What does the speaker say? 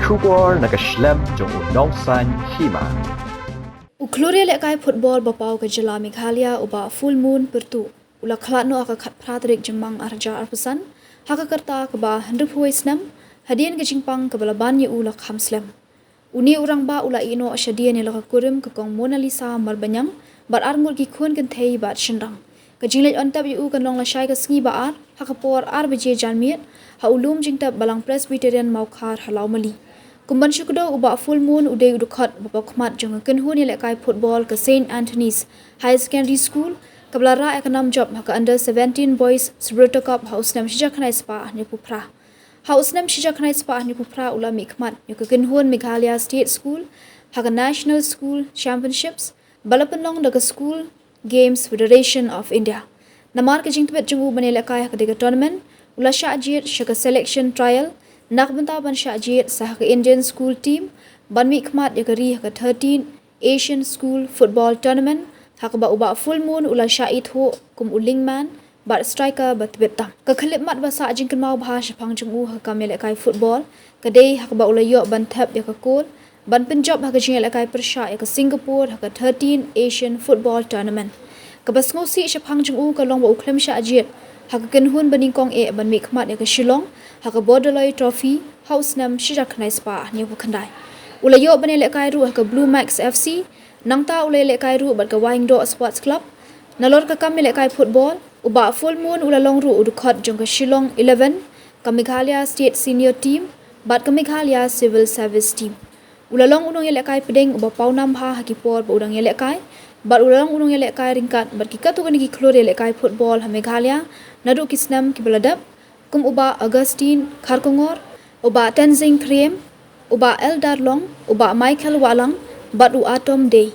Shubor nakaslem jong unong san Hima. Khlur Ïalehkai football bapau ke Jylla Meghalaya uba full moon pertu. Ula khlano aka khat pratrik jemang arja arpesan. Haka kerta ke ba hendrup huisnam. Hadian ke jingpang ke balaban ye ula khamslem. Uni orang ba ula ino asyadian ye laka kurim ke kong Mona Lisa marbanyang. Bar arngur ki kun kan thei bat shinrang. Ke jinglet ontap ye u kan long lashay ke sengi ba ar. Haka por ar beje janmiet. Ha ulum jingtap balang Presbyterian maukar halau mali. Kumban syukudo uba full moon uday udukot bapa kmat jong kenhun Ïalehkai football ke St. Anthony's High Secondary School kablara ekanam job haka under 17 boys Subroto Cup hausnam shijakhnai spa ni pupra. Hausnam shijakhnai spa ni pupra ula mikmat ni kenhun Meghalaya State School haka National School Championships balapanlong daga School Games Federation of India. Namar ke jingtbet jongu Ïalehkai haka daga tournament ula syajir shaka selection trial nak Bynta ban syajir sah ke Indian school team ban mikmat yakari ke 13 Asian school football tournament hak ba uba full moon ula syait ho kum uling man bat striker bat betam ke khlip mat ba sa jing mau bha shapang jungu hak Ïalehkai football ke dei hak ba ula yo ban thap ya ke kol ban penjob hak jing Ïalehkai persha ya ke Singapore hak 13 Asian football tournament ke bas ngosi shapang jungu ke long ba uklem syajir hak kenhun baningkong e ban mikmat ya ke Shillong hak Borderloy Trophy House Nam Shijakhnai Spa ni bukandai. Ulayo ban Ïalehkai ru hak Blue Max FC nangta ula Ïalehkai ru bat ke Wine Dog Sports Club nalor ka kam Ïalehkai football uba full moon ula long ru udukot jong ke Shillong 11 ka Meghalaya State Senior Team bat ke Meghalaya Civil Service Team. Ula long unong Ïalehkai pedeng uba paunam ha hakipor ba udang Ïalehkai bat ula long unong Ïalehkai ringkat bat ki katu ni ki Khlur Ïalehkai football ha Meghalaya nadu kisnam ki baladap kum uba Augustine Kharkongor, uba Tenzing Kriem, uba Eldar Long, uba Michael Walang, bat u Atom Day.